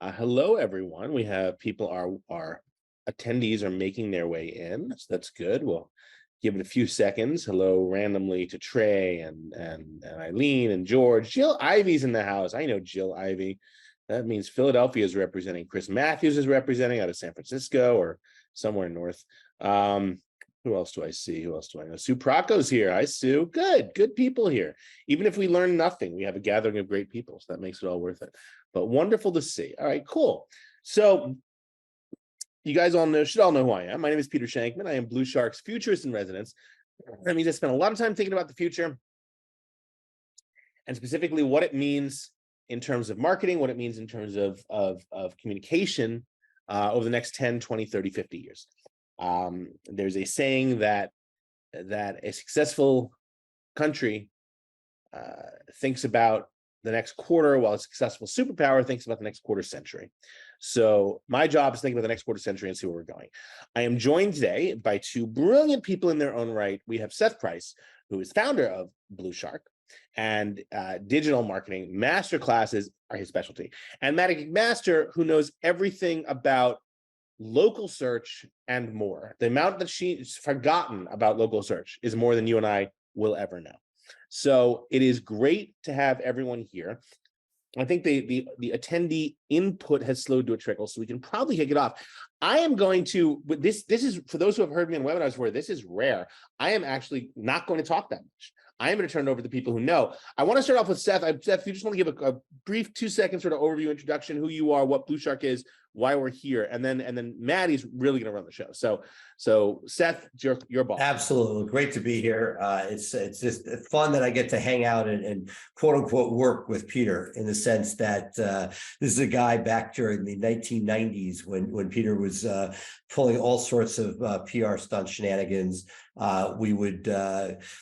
Hello, everyone. We have people, our attendees are making their way in, so that's good. We'll give it a few seconds. Hello, randomly to Trey and Eileen and George. Jill Ivy's in the house. I know Jill Ivy. That means Philadelphia is representing. Chris Matthews is representing out of San Francisco or somewhere north. Who else do I see? Who else do I know? Sue Procco's here. Hi, Sue. Good people here. Even if we learn nothing, we have a gathering of great people, so that makes it all worth it. But wonderful to see. All right, cool. So you guys should all know who I am. My name is Peter Shankman. I am Blue Shark's futurist in residence. That means I spend a lot of time thinking about the future and specifically what it means in terms of marketing, what it means in terms of communication over the next 10, 20, 30, 50 years. There's a saying that a successful country thinks about the next quarter, while a successful superpower thinks about the next quarter century. So my job is to think about the next quarter century and see where we're going. I am joined today by two brilliant people in their own right. We have Seth Price, who is founder of Blue Shark, and digital marketing masterclasses are his specialty, and Madi McMaster, who knows everything about local search and more. The amount that she's forgotten about local search is more than you and I will ever know. So it is great to have everyone here. I think the attendee input has slowed to a trickle, so we can probably kick it off. I am going to, this is, for those who have heard me on webinars before, this is rare. I am actually not going to talk that much. I am going to turn it over to the people who know. I want to start off with Seth. Seth, you just want to give a brief 2-second sort of overview, introduction, who you are, what Blue Shark is, why we're here, and then Maddie's really going to run the show. So Seth, your boss. Absolutely, great to be here. It's just fun that I get to hang out and quote unquote work with Peter, in the sense that this is a guy back during the 1990s when Peter was pulling all sorts of PR stunt shenanigans. We would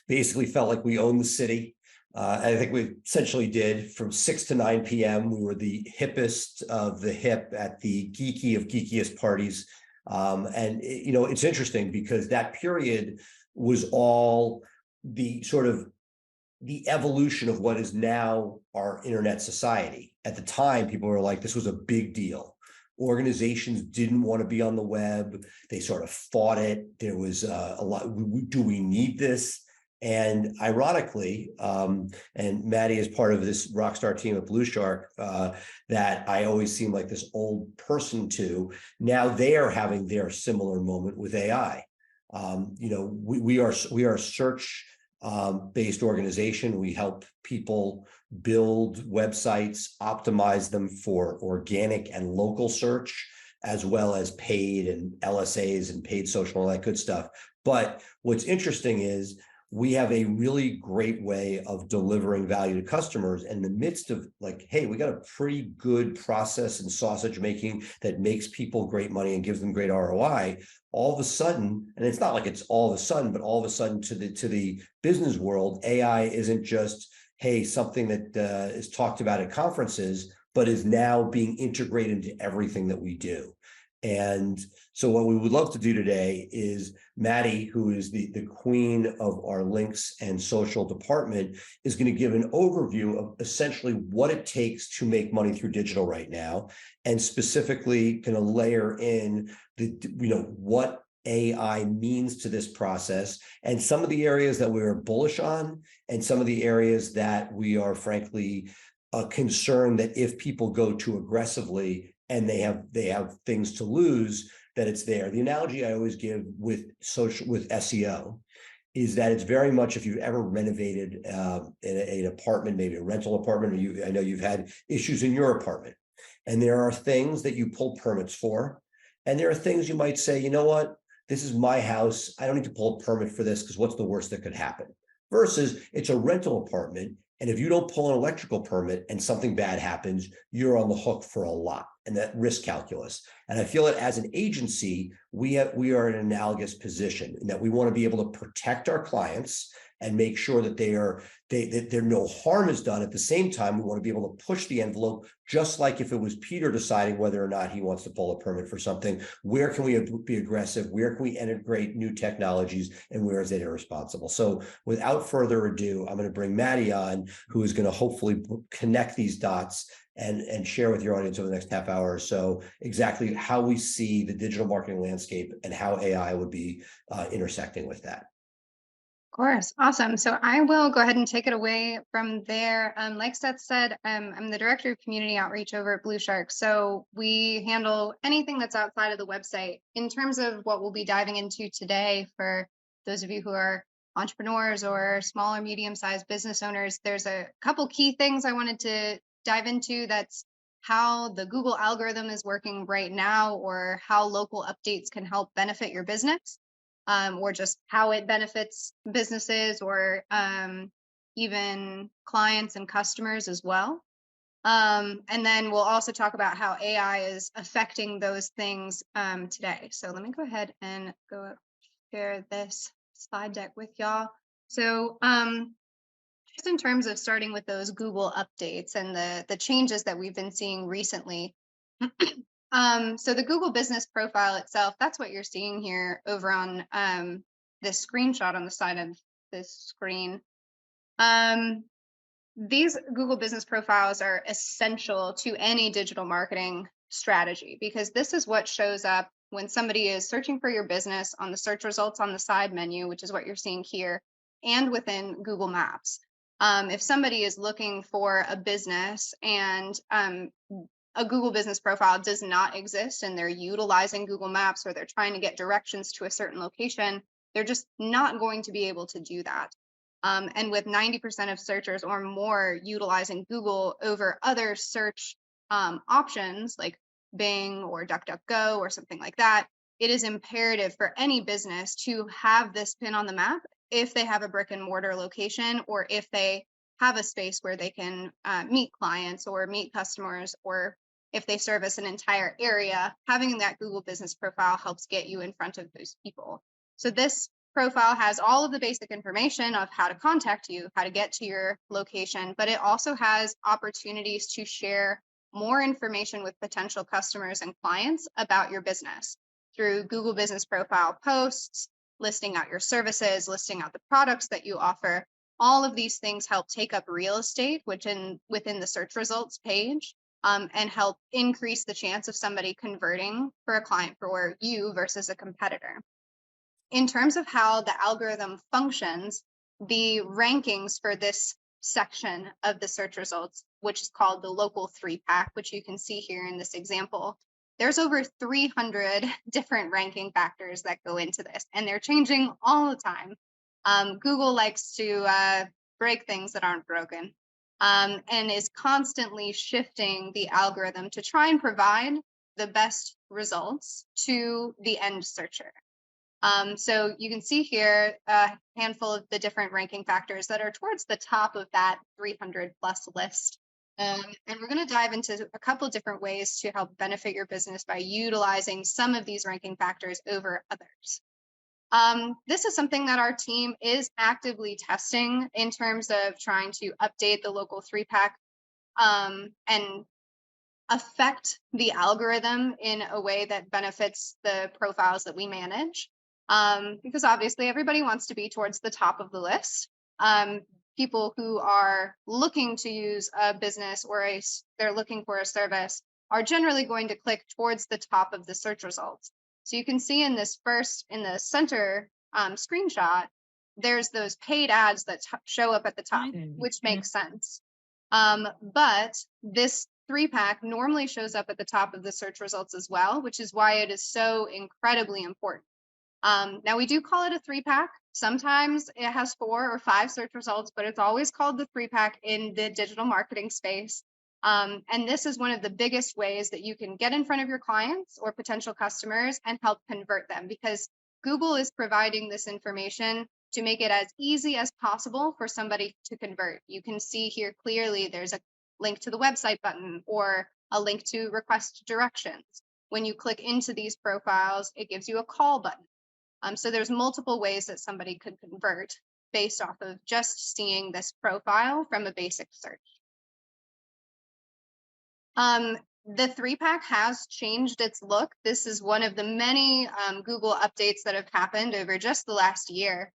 basically felt like we owned the city. I think we essentially did. From 6 to 9 p.m. We were the hippest of the hip at the geeky of geekiest parties. And it's interesting because that period was all the sort of the evolution of what is now our internet society. At the time, people were like, this was a big deal. Organizations didn't want to be on the web. They sort of fought it. There was a lot. Do we need this? And ironically, and Maddie is part of this rockstar team at Blue Shark that I always seem like this old person to. Now they are having their similar moment with AI. We are a search based organization. We help people build websites, optimize them for organic and local search, as well as paid and LSAs and paid social, all that good stuff. But what's interesting is we have a really great way of delivering value to customers in the midst of like, hey, we got a pretty good process and sausage making that makes people great money and gives them great ROI. All of a sudden, and it's not like it's all of a sudden, but all of a sudden to the business world, AI isn't just, hey, something that is talked about at conferences, but is now being integrated into everything that we do. And so what we would love to do today is Maddie, who is the queen of our links and social department, is going to give an overview of essentially what it takes to make money through digital right now, and specifically going to layer in what AI means to this process, and some of the areas that we are bullish on, and some of the areas that we are frankly concerned that if people go too aggressively and they have things to lose, that it's there. The analogy I always give with SEO is that it's very much, if you've ever renovated an apartment, maybe a rental apartment, or I know you've had issues in your apartment, and there are things that you pull permits for, and there are things you might say, you know what, this is my house, I don't need to pull a permit for this because what's the worst that could happen? Versus it's a rental apartment, and if you don't pull an electrical permit and something bad happens, you're on the hook for a lot, and that risk calculus. And I feel that as an agency, we are in an analogous position in that we want to be able to protect our clients and make sure that there no harm is done. At the same time, we want to be able to push the envelope, just like if it was Peter deciding whether or not he wants to pull a permit for something. Where can we be aggressive? Where can we integrate new technologies? And where is it irresponsible? So without further ado, I'm going to bring Madi on, who is going to hopefully connect these dots and share with your audience over the next half hour or so exactly how we see the digital marketing landscape and how AI would be intersecting with that. Of course. Awesome. So I will go ahead and take it away from there. Like Seth said, I'm the director of community outreach over at Blue Shark. So we handle anything that's outside of the website. In terms of what we'll be diving into today, for those of you who are entrepreneurs or small or medium-sized business owners, there's a couple key things I wanted to dive into. That's how the Google algorithm is working right now, or how local updates can help benefit your business. Or just how it benefits businesses, or even clients and customers as well. And then we'll also talk about how AI is affecting those things today. So let me go ahead and go share this slide deck with y'all. So just in terms of starting with those Google updates and the changes that we've been seeing recently. So the Google business profile itself, that's what you're seeing here over on this screenshot on the side of this screen. These Google business profiles are essential to any digital marketing strategy, because this is what shows up when somebody is searching for your business on the search results on the side menu, which is what you're seeing here, and within Google Maps. If somebody is looking for a business and a Google business profile does not exist, and they're utilizing Google Maps, or they're trying to get directions to a certain location, they're just not going to be able to do that. And with 90% of searchers or more utilizing Google over other search options like Bing or DuckDuckGo or something like that, it is imperative for any business to have this pin on the map if they have a brick and mortar location, or if they have a space where they can meet clients or meet customers, or if they service an entire area. Having that Google business profile helps get you in front of those people. So this profile has all of the basic information of how to contact you, how to get to your location, but it also has opportunities to share more information with potential customers and clients about your business through Google business profile posts, listing out your services, listing out the products that you offer. All of these things help take up real estate within the search results page, and help increase the chance of somebody converting for a client for you versus a competitor. In terms of how the algorithm functions, the rankings for this section of the search results, which is called the local 3-pack, which you can see here in this example, there's over 300 different ranking factors that go into this, and they're changing all the time. Google likes to break things that aren't broken. And is constantly shifting the algorithm to try and provide the best results to the end searcher. So you can see here a handful of the different ranking factors that are towards the top of that 300 plus list. And we're going to dive into a couple different ways to help benefit your business by utilizing some of these ranking factors over others. This is something that our team is actively testing in terms of trying to update the local 3-pack and affect the algorithm in a way that benefits the profiles that we manage. Because obviously everybody wants to be towards the top of the list. People who are looking to use a business, or they're looking for a service, are generally going to click towards the top of the search results. So you can see in this in the center screenshot, there's those paid ads that show up at the top, which makes sense. But this 3-pack normally shows up at the top of the search results as well, which is why it is so incredibly important. Now we do call it a 3-pack. Sometimes it has 4 or 5 search results, but it's always called the 3-pack in the digital marketing space. And this is one of the biggest ways that you can get in front of your clients or potential customers and help convert them, because Google is providing this information to make it as easy as possible for somebody to convert. You can see here clearly there's a link to the website button or a link to request directions. When you click into these profiles, it gives you a call button. So there's multiple ways that somebody could convert based off of just seeing this profile from a basic search. The 3-pack has changed its look. This is one of the many Google updates that have happened over just the last year.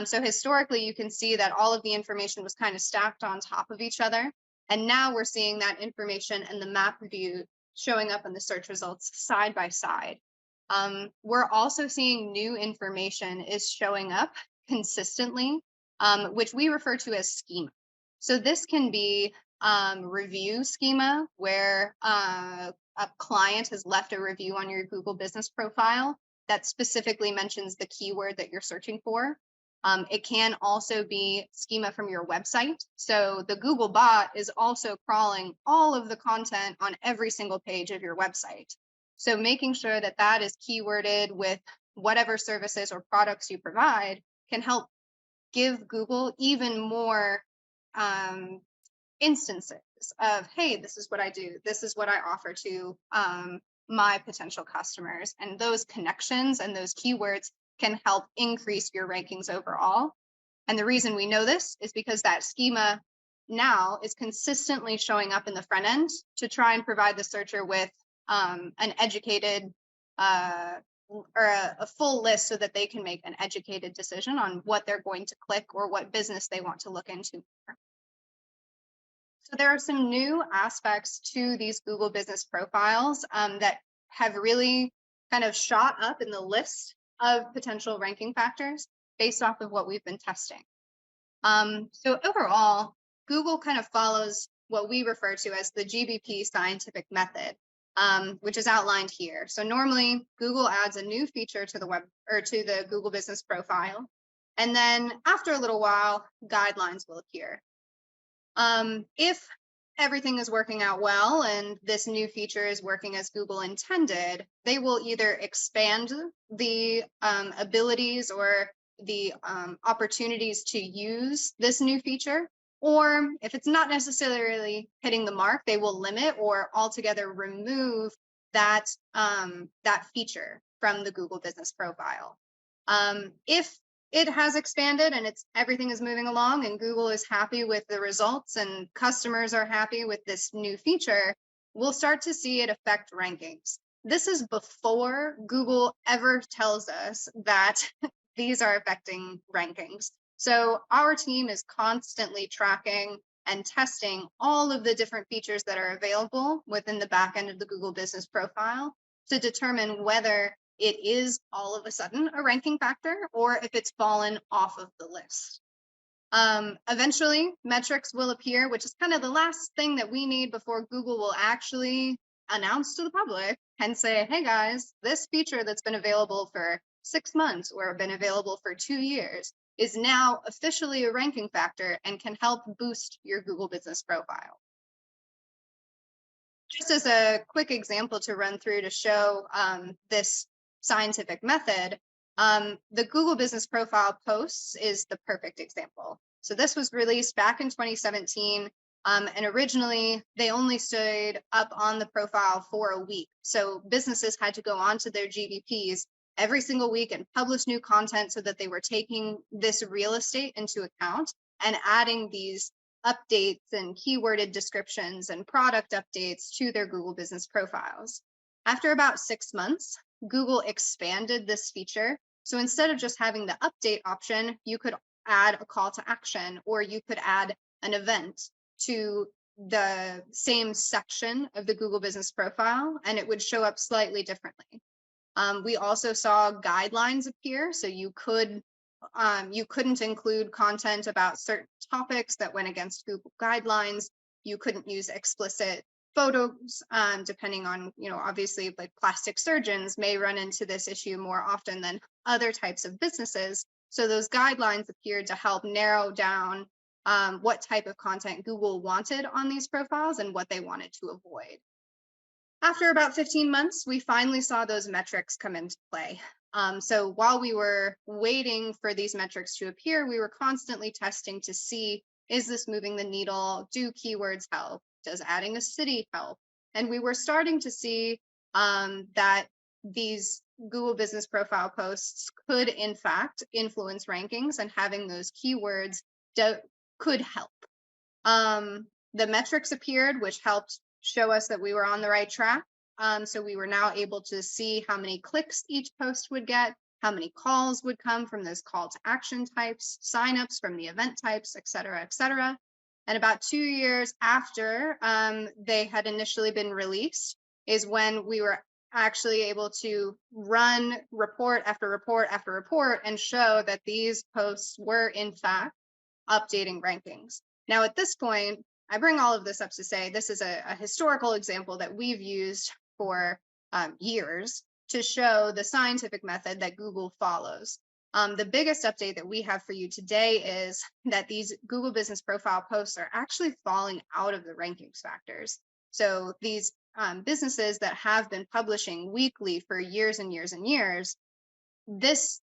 So historically, you can see that all of the information was kind of stacked on top of each other. And now we're seeing that information and the map view showing up in the search results side by side. We're also seeing new information is showing up consistently, which we refer to as schema. So this can be review schema, where a client has left a review on your Google business profile that specifically mentions the keyword that you're searching for. It can also be schema from your website. So the Google bot is also crawling all of the content on every single page of your website. So making sure that that is keyworded with whatever services or products you provide can help give Google even more instances of, hey, this is what I do, this is what I offer to my potential customers. And those connections and those keywords can help increase your rankings overall. And the reason we know this is because that schema now is consistently showing up in the front end to try and provide the searcher with an educated or a full list so that they can make an educated decision on what they're going to click or what business they want to look into. So there are some new aspects to these Google business profiles that have really kind of shot up in the list of potential ranking factors based off of what we've been testing. So overall, Google kind of follows what we refer to as the GBP Scientific Method, which is outlined here. So normally Google adds a new feature to the web or to the Google business profile. And then after a little while, guidelines will appear. If everything is working out well and this new feature is working as Google intended, they will either expand the abilities or the opportunities to use this new feature, or if it's not necessarily hitting the mark, they will limit or altogether remove that that feature from the Google business profile. If it has expanded and everything is moving along and Google is happy with the results and customers are happy with this new feature, we'll start to see it affect rankings. This is before Google ever tells us that these are affecting rankings. So our team is constantly tracking and testing all of the different features that are available within the back end of the Google business profile to determine whether it is all of a sudden a ranking factor or if it's fallen off of the list. Eventually, metrics will appear, which is kind of the last thing that we need before Google will actually announce to the public and say, hey guys, this feature that's been available for 6 months or been available for 2 years is now officially a ranking factor and can help boost your Google business profile. Just as a quick example to run through to show this scientific method, the Google business profile posts is the perfect example. So this was released back in 2017, and originally they only stood up on the profile for a week. So businesses had to go onto their GBPs every single week and publish new content so that they were taking this real estate into account and adding these updates and keyworded descriptions and product updates to their Google business profiles. After about 6 months, Google expanded this feature. So instead of just having the update option, you could add a call to action, or you could add an event to the same section of the Google business profile, and it would show up slightly differently. We also saw guidelines appear, so you couldn't include content about certain topics that went against Google guidelines. You couldn't use explicit photos, depending on, obviously, like plastic surgeons may run into this issue more often than other types of businesses. So those guidelines appeared to help narrow down what type of content Google wanted on these profiles and what they wanted to avoid. After about 15 months, we finally saw those metrics come into play. So while we were waiting for these metrics to appear, we were constantly testing to see, is this moving the needle? Do keywords help? Does adding a city help? And we were starting to see that these Google Business Profile posts could in fact influence rankings, and having those keywords could help. The metrics appeared, which helped show us that we were on the right track. So we were now able to see how many clicks each post would get, how many calls would come from those call to action types, signups from the event types, et cetera, et cetera. And about 2 years after they had initially been released is when we were actually able to run report after report after report and show that these posts were in fact updating rankings. Now, at this point, I bring all of this up to say this is a historical example that we've used for years to show the scientific method that Google follows. The biggest update that we have for you today is that these Google Business Profile posts are actually falling out of the rankings factors. So these businesses that have been publishing weekly for years and years and years, these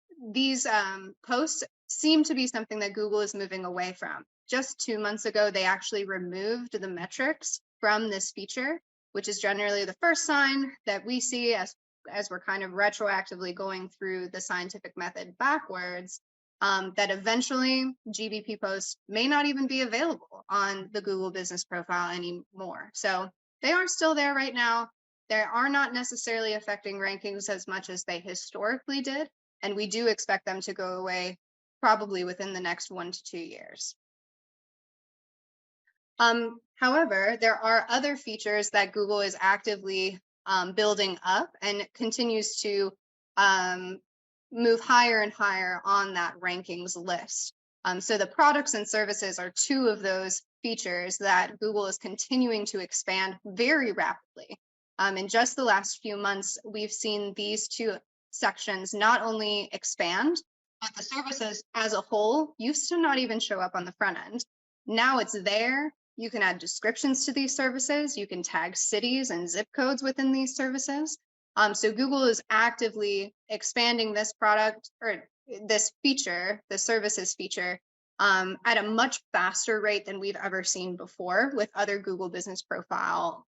posts seem to be something that Google is moving away from. Just 2 months ago, they actually removed the metrics from this feature, which is generally the first sign that we see as we're kind of retroactively going through the scientific method backwards, that eventually GBP posts may not even be available on the Google Business Profile anymore. So they are still there right now. They are not necessarily affecting rankings as much as they historically did, and we do expect them to go away probably within the next 1 to 2 years. However, there are other features that Google is actively building up and continues to move higher and higher on that rankings list. So the products and services are 2 of those features that Google is continuing to expand very rapidly. In just the last few months, we've seen these 2 sections not only expand, but the services as a whole used to not even show up on the front end. Now it's there. You can add descriptions to these services. You can tag cities and zip codes within these services. So Google is actively expanding this product or this feature, the services feature, at a much faster rate than we've ever seen before with other Google Business Profile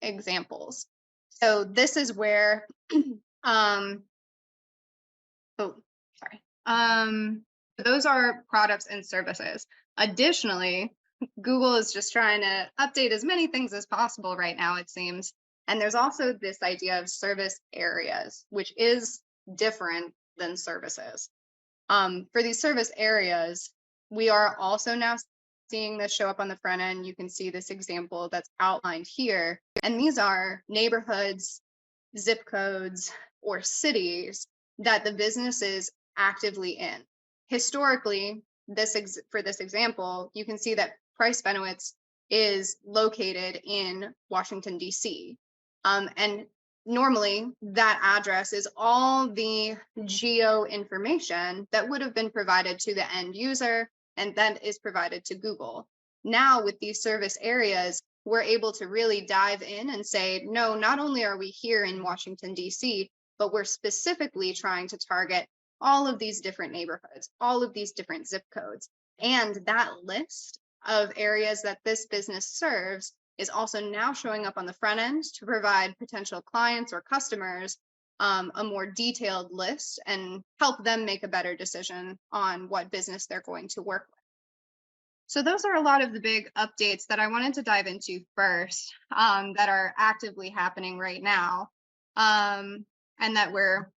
examples. So this is where, those are products and services. Additionally, Google is just trying to update as many things as possible right now, it seems. And there's also this idea of service areas, which is different than services. For these service areas, we are also now seeing this show up on the front end. You can see this example that's outlined here. And these are neighborhoods, zip codes, or cities that the business is actively in. Historically, for this example, you can see that Price Benowitz is located in Washington, D.C. And normally that address is all the geo information that would have been provided to the end user and then is provided to Google. Now with these service areas, we're able to really dive in and say, no, not only are we here in Washington, D.C., but we're specifically trying to target all of these different neighborhoods, all of these different zip codes. And that list of areas that this business serves is also now showing up on the front end to provide potential clients or customers a more detailed list and help them make a better decision on what business they're going to work with. So those are a lot of the big updates that I wanted to dive into first that are actively happening right now and that we're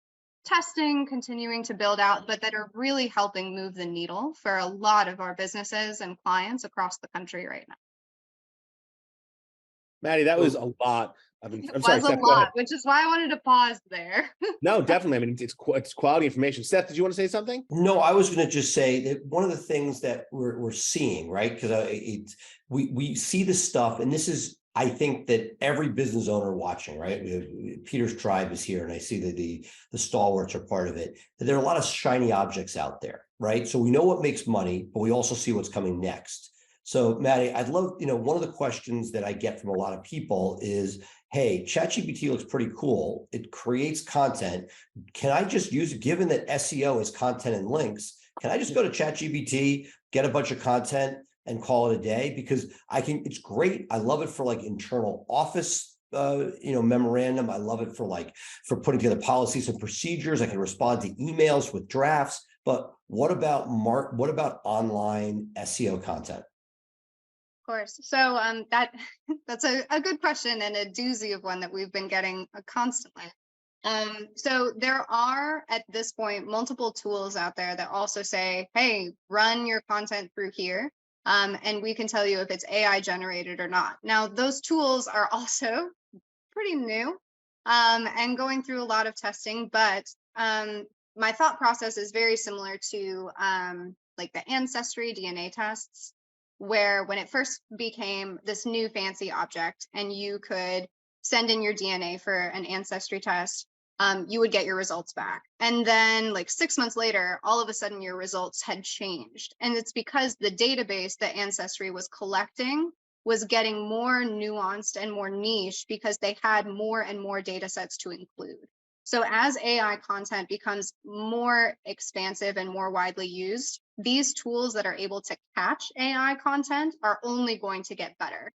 testing, continuing to build out, but that are really helping move the needle for a lot of our businesses and clients across the country right now. Maddie, that was a lot. I'm sorry, Seth, a lot, which is why I wanted to pause there. No, definitely. I mean, it's quality information. Seth, did you want to say something? No, I was going to just say that one of the things that we're seeing, right? Because we see this stuff, and this is, I think that every business owner watching, right? Peter's tribe is here, and I see that the stalwarts are part of it. That there are a lot of shiny objects out there, right? So we know what makes money, but we also see what's coming next. So, Maddie, I'd love, one of the questions that I get from a lot of people is, hey, ChatGPT looks pretty cool. It creates content. Can I just use it, given that SEO is content and links, can I just go to ChatGPT, get a bunch of content and call it a day? Because it's great. I love it for like internal office memorandum. I love it for putting together policies and procedures. I can respond to emails with drafts. But what about online SEO content? Of course. So that's a good question and a doozy of one that we've been getting constantly. So there are at this point multiple tools out there that also say, hey, run your content through here. And we can tell you if it's AI generated or not. Now, those tools are also pretty new and going through a lot of testing, but my thought process is very similar to like the ancestry DNA tests, where when it first became this new fancy object and you could send in your DNA for an ancestry test, you would get your results back. And then like 6 months later, all of a sudden your results had changed. And it's because the database that Ancestry was collecting was getting more nuanced and more niche because they had more and more data sets to include. So as AI content becomes more expansive and more widely used, these tools that are able to catch AI content are only going to get better.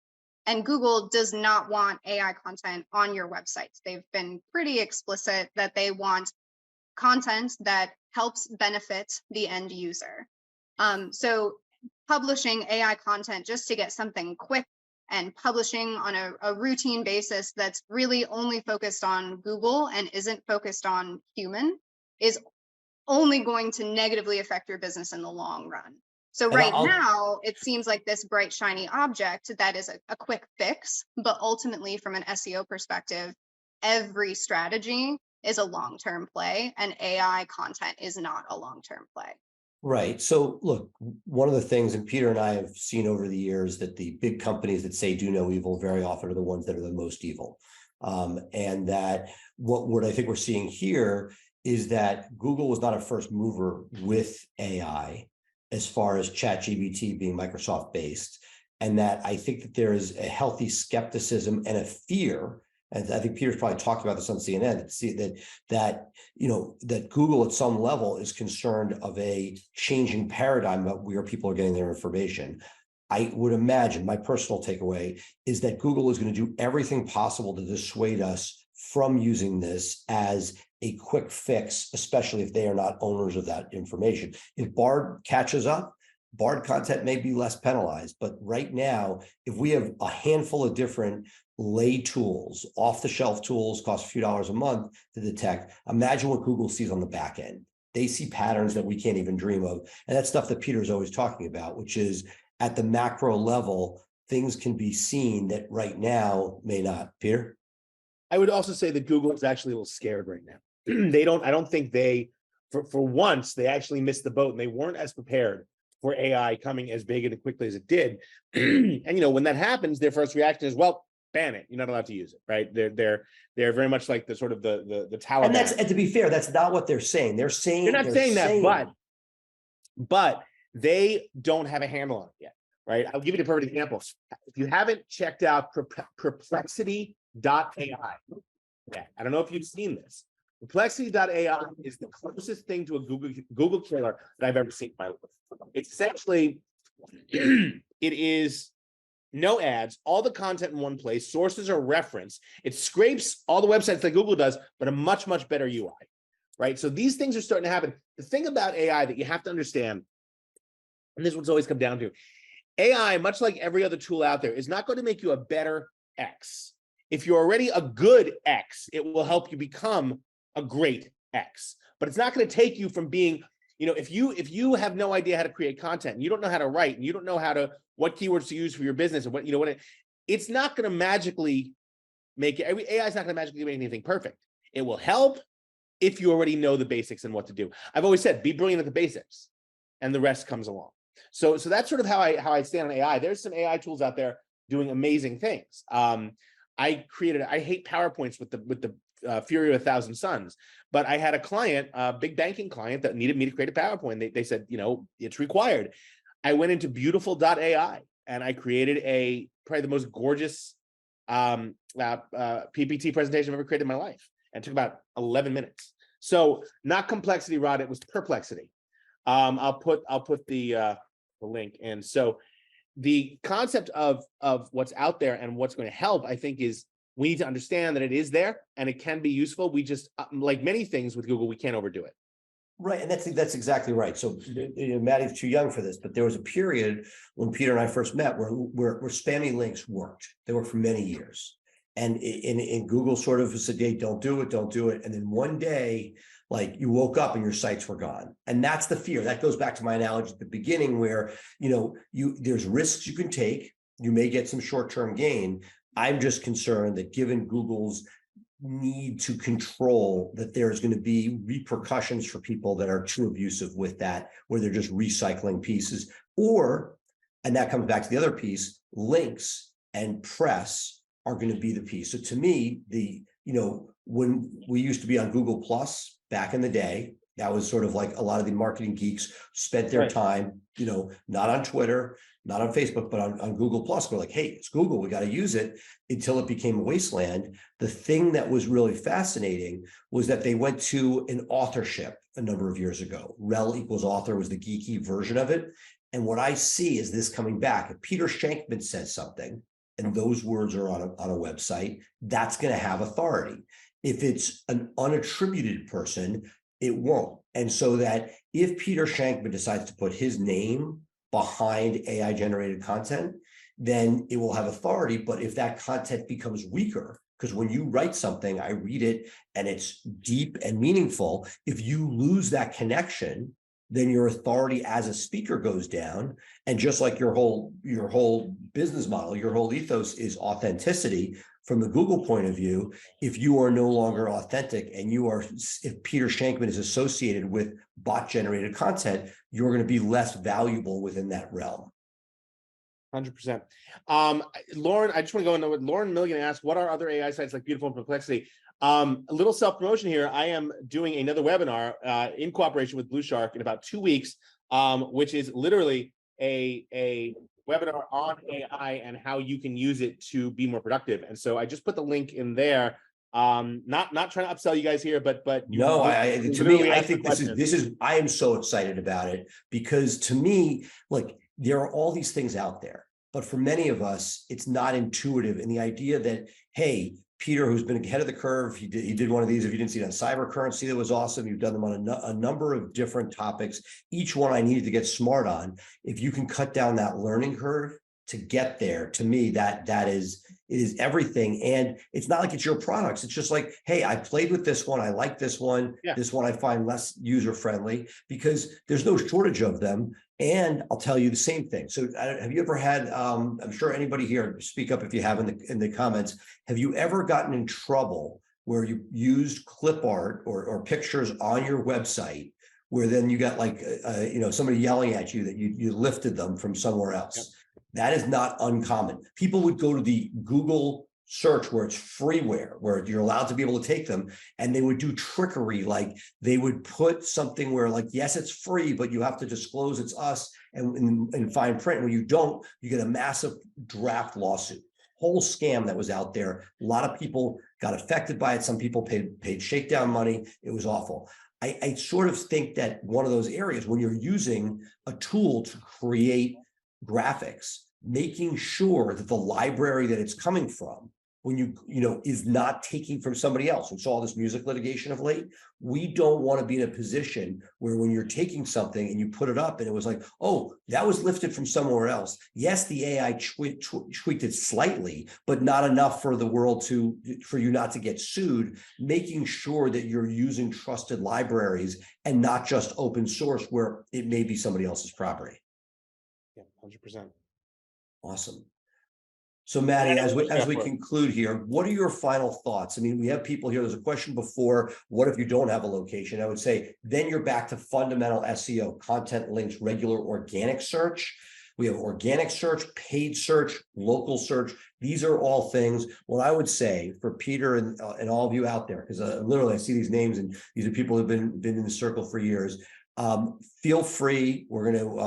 And Google does not want AI content on your websites. They've been pretty explicit that they want content that helps benefit the end user. So publishing AI content just to get something quick and publishing on a routine basis that's really only focused on Google and isn't focused on human is only going to negatively affect your business in the long run. So right now, it seems like this bright, shiny object that is a quick fix, but ultimately from an SEO perspective, every strategy is a long-term play and AI content is not a long-term play. Right. So look, one of the things, and Peter and I have seen over the years, that the big companies that say do no evil very often are the ones that are the most evil. And that what I think we're seeing here is that Google was not a first mover with AI as far as ChatGPT being Microsoft based. And that I think that there is a healthy skepticism and a fear, and I think Peter's probably talked about this on CNN, that Google at some level is concerned of a changing paradigm about where people are getting their information. I would imagine my personal takeaway is that Google is going to do everything possible to dissuade us from using this as a quick fix, especially if they are not owners of that information. If Bard catches up, Bard content may be less penalized, but right now, if we have a handful of different lay tools, off-the-shelf tools, cost a few dollars a month to detect, imagine what Google sees on the back end. They see patterns that we can't even dream of. And that's stuff that Peter's always talking about, which is at the macro level, things can be seen that right now may not. Peter? I would also say that Google is actually a little scared right now. I don't think for once, they actually missed the boat and they weren't as prepared for AI coming as big and as quickly as it did. And, when that happens, their first reaction is, well, ban it. You're not allowed to use it, right? They're very much like the sort of the Taliban. And to be fair, that's not what they're saying. They're not saying that, but they don't have a handle on it yet, right? I'll give you the perfect example. If you haven't checked out precipice.ai, I don't know if you've seen this. Perplexity.ai is the closest thing to a Google killer that I've ever seen in my life. It's essentially, it is no ads, all the content in one place, sources are referenced. It scrapes all the websites that Google does, but a much, much better UI, right? So these things are starting to happen. The thing about AI that you have to understand, and this is what's always come down to, AI, much like every other tool out there, is not going to make you a better X. If you're already a good X, it will help you become a great X, but it's not going to take you from being, if you have no idea how to create content, and you don't know how to write, and you don't know what keywords to use for your business, and it's not going to magically make it. AI is not going to magically make anything perfect. It will help if you already know the basics and what to do. I've always said, be brilliant at the basics, and the rest comes along. So that's sort of how I stand on AI. There's some AI tools out there doing amazing things. I hate PowerPoints with the fury of 1,000 suns, but I had a client, a big banking client, that needed me to create a PowerPoint. They said, it's required. I went into beautiful.ai and I created probably the most gorgeous PPT presentation I've ever created in my life. And it took about 11 minutes. So not complexity, Rod, it was perplexity. I'll put the link in. So the concept of what's out there and what's going to help, I think, is we need to understand that it is there and it can be useful. We just, like many things with Google, we can't overdo it. Right, and that's exactly right. So Maddie's too young for this, but there was a period when Peter and I first met where spammy links worked. They worked for many years, and in Google sort of said, "Hey, don't do it, don't do it." And then one day, like you woke up and your sites were gone, and that's the fear. That goes back to my analogy at the beginning, where there's risks you can take. You may get some short-term gain. I'm just concerned that given Google's need to control, that there's going to be repercussions for people that are too abusive with that, where they're just recycling pieces, and that comes back to the other piece, links and press are going to be the piece. So to me, when we used to be on Google Plus back in the day, that was sort of like a lot of the marketing geeks spent their time, not on Twitter, not on Facebook, but on Google Plus. We're like, hey, it's Google, we got to use it, until it became a wasteland. The thing that was really fascinating was that they went to an authorship a number of years ago. Rel equals author was the geeky version of it. And what I see is this coming back. If Peter Shankman says something, and those words are on a website, that's going to have authority. If it's an unattributed person, it won't. And so that if Peter Shankman decides to put his name behind AI generated content, then it will have authority. But if that content becomes weaker, because when you write something, I read it and it's deep and meaningful, if you lose that connection, then your authority as a speaker goes down. And just like your whole business model, your whole ethos is authenticity. From the Google point of view, if you are no longer authentic and if Peter Shankman is associated with bot generated content, you're going to be less valuable within that realm. 100%. Lauren, I just want to go into what Lauren Milligan asked, what are other AI sites like Beautiful and Perplexity? A little self-promotion here. I am doing another webinar in cooperation with Blue Shark in about 2 weeks, which is literally a webinar on AI and how you can use it to be more productive. And so I just put the link in there. Not trying to upsell you guys here, but no, to me, I think this is I am so excited about it, because to me, like, there are all these things out there, but for many of us, it's not intuitive. And the idea that, hey, Peter, who's been ahead of the curve, he did one of these. If you didn't see it on cyber currency, that was awesome. You've done them on a number of different topics. Each one I needed to get smart on. If you can cut down that learning curve to get there, to me, it is everything. And it's not like it's your products. It's just like, hey, I played with this one. I like this one. Yeah. This one I find less user-friendly, because there's no shortage of them. And I'll tell you the same thing. So have you ever had, I'm sure anybody here, speak up if you have in the comments, have you ever gotten in trouble where you used clip art or pictures on your website, where then you got like, somebody yelling at you that you lifted them from somewhere else? Yep. That is not uncommon. People would go to the Google search where it's freeware, where you're allowed to be able to take them, and they would do trickery. Like they would put something where, like, yes, it's free, but you have to disclose it's us, and in fine print. When you don't, you get a massive draft lawsuit. Whole scam that was out there. A lot of people got affected by it. Some people paid shakedown money. It was awful. I sort of think that one of those areas, when you're using a tool to create graphics, making sure that the library that it's coming from, when is not taking from somebody else. We saw all this music litigation of late. We don't want to be in a position where when you're taking something and you put it up and it was like, oh, that was lifted from somewhere else. Yes, the AI tweaked it slightly, but not enough for the world for you not to get sued. Making sure that you're using trusted libraries and not just open source where it may be somebody else's property. Yeah, 100%. Awesome. So Maddie, as we conclude here, what are your final thoughts? I mean, we have people here. There's a question before, what if you don't have a location? I would say, then you're back to fundamental SEO, content links, regular organic search. We have organic search, paid search, local search. These are all things. What I would say for Peter and all of you out there, because literally I see these names and these are people who've been in the circle for years. Feel free. We're going to,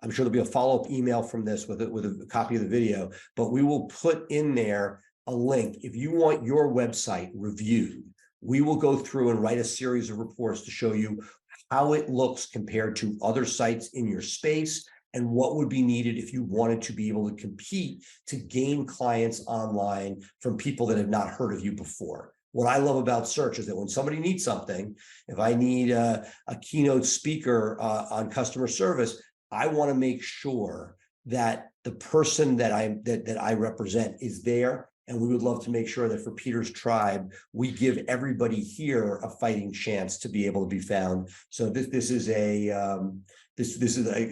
I'm sure there'll be a follow-up email from this with a copy of the video, but we will put in there a link. If you want your website reviewed, we will go through and write a series of reports to show you how it looks compared to other sites in your space, and what would be needed if you wanted to be able to compete to gain clients online from people that have not heard of you before. What I love about search is that when somebody needs something, if I need a keynote speaker on customer service, I want to make sure that the person that I represent is there. And we would love to make sure that for Peter's tribe, we give everybody here a fighting chance to be able to be found. So this is a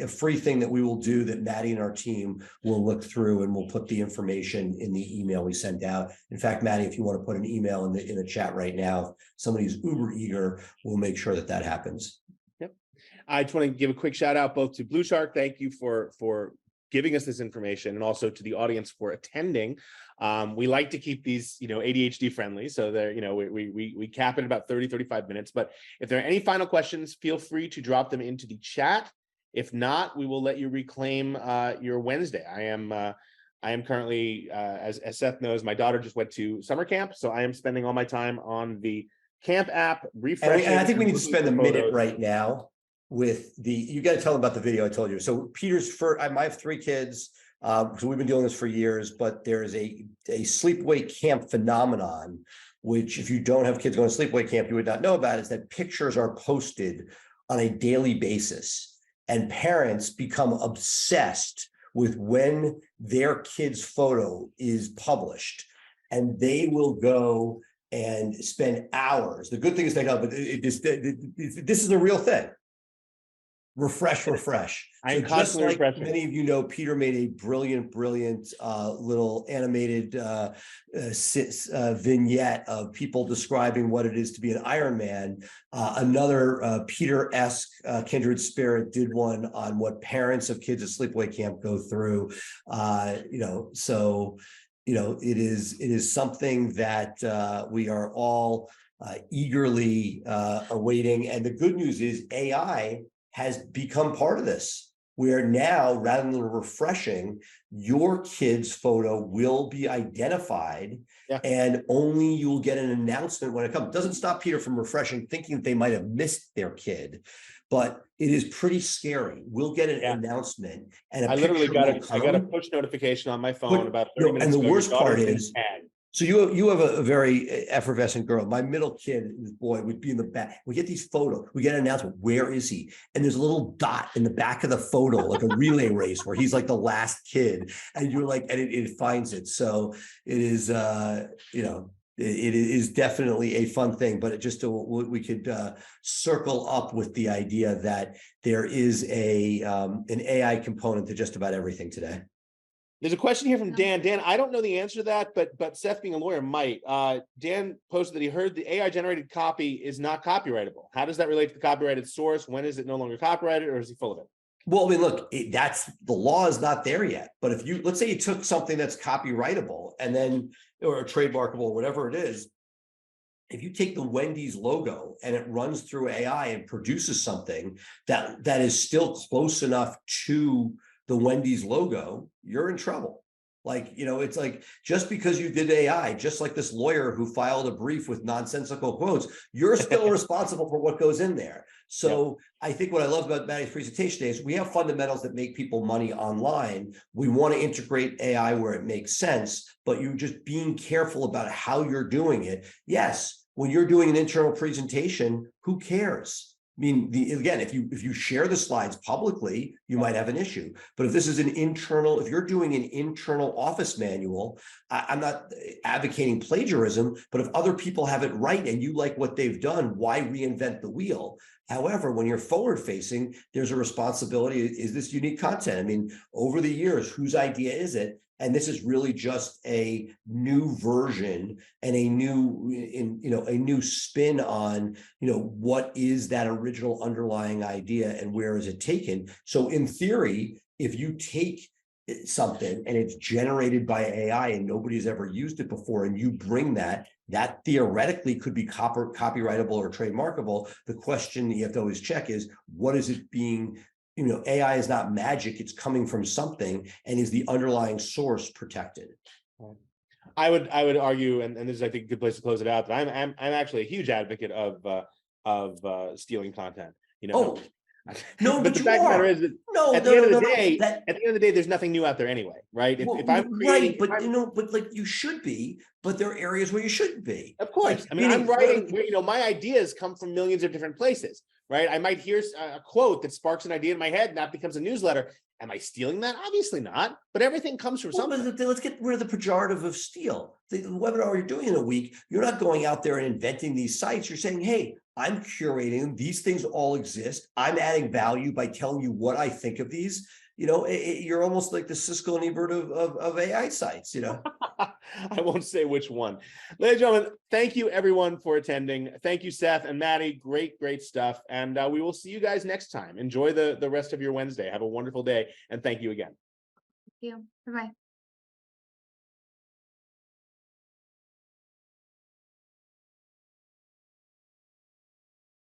free thing that we will do, that Madi and our team will look through, and we'll put the information in the email we send out. In fact, Madi, if you want to put an email in the chat right now, somebody's uber eager, we'll make sure that that happens. Yep. I just want to give a quick shout out both to Blue Shark. Thank you for giving us this information, and also to the audience for attending. We like to keep these, ADHD friendly. So they're, we cap it about 30, 35 minutes, but if there are any final questions, feel free to drop them into the chat. If not, we will let you reclaim your Wednesday. I am currently, as Seth knows, my daughter just went to summer camp. So I am spending all my time on the camp app, refreshing. And I think we need to spend a minute right now with you got to tell them about the video I told you. So Peter's first, I have 3 kids. So we've been doing this for years, but there's a sleepaway camp phenomenon, which if you don't have kids going to sleepaway camp, you would not know about, is that pictures are posted on a daily basis, and parents become obsessed with when their kid's photo is published, and they will go and spend hours. The good thing is they know, but this is a real thing. Refresh. I'm So constantly just like refreshing. many of you know, Peter made a brilliant little animated vignette of people describing what it is to be an Iron Man. Another Peter-esque kindred spirit did one on what parents of kids at sleepaway camp go through. It is something that we are all eagerly awaiting. And the good news is AI has become part of this, where now, rather than refreshing, your kid's photo will be identified, and only you'll get an announcement when it comes. It doesn't stop Peter from refreshing, thinking that they might have missed their kid, but it is pretty scary. We'll get an announcement, and I literally I got a push notification on my phone about 30 minutes ago. And the worst part is, so you have a very effervescent girl. My middle kid, this boy, would be in the back. We get these photos. We get an announcement. Where is he? And there's a little dot in the back of the photo, like a relay race, where he's like the last kid. And you're like, and it finds it. So it is, it is definitely a fun thing. But it just we could circle up with the idea that there is an AI component to just about everything today. There's a question here from Dan. Dan, I don't know the answer to that, but Seth, being a lawyer, might. Dan posted that he heard the AI-generated copy is not copyrightable. How does that relate to the copyrighted source? When is it no longer copyrighted, or is he full of it? Well, I mean, look, that's the law is not there yet. But if let's say you took something that's copyrightable and then, or trademarkable, whatever it is, if you take the Wendy's logo and it runs through AI and produces something that is still close enough to the Wendy's logo, you're in trouble. Like, it's like, just because you did AI, just like this lawyer who filed a brief with nonsensical quotes, you're still responsible for what goes in there. So I think what I love about Madi's presentation is we have fundamentals that make people money online. We want to integrate AI where it makes sense, but you're just being careful about how you're doing it. Yes, when you're doing an internal presentation, who cares? I mean, again, if you share the slides publicly, you might have an issue. But if this is if you're doing an internal office manual, I'm not advocating plagiarism, but if other people have it right and you like what they've done, why reinvent the wheel? However, when you're forward facing, there's a responsibility. Is this unique content? I mean, over the years, whose idea is it? And this is really just a new version and a new spin on, what is that original underlying idea and where is it taken? So in theory, if you take something and it's generated by AI and nobody's ever used it before, and you bring that theoretically could be copyrightable or trademarkable. The question that you have to always check is, what is it being, AI is not magic, it's coming from something, and is the underlying source protected? I would argue, and this is, I think, a good place to close it out, that I'm actually a huge advocate of stealing content. No, But but the you fact of the matter are. is that No, at no, the end no, of no, the no. day, That at the end of the day, there's nothing new out there anyway, right? If I'm right, creating, but but like you should be, but there are areas where you shouldn't be. of course, Like I mean, I'm meaning, writing, my ideas come from millions of different places, right? I might hear a quote that sparks an idea in my head and that becomes a newsletter. Am I stealing that? Obviously not, but everything comes from well, something. but let's get rid of the pejorative of steal. The webinar you're doing in a week, you're not going out there and inventing these sites. You're saying, hey, I'm curating them. These things all exist. I'm adding value by telling you what I think of these. You're almost like the Siskel and Ebert of AI sites, I won't say which one. Ladies and gentlemen, thank you everyone for attending. Thank you, Seth and Madi. Great stuff. And we will see you guys next time. Enjoy the rest of your Wednesday. Have a wonderful day. And thank you again. Thank you. Bye-bye.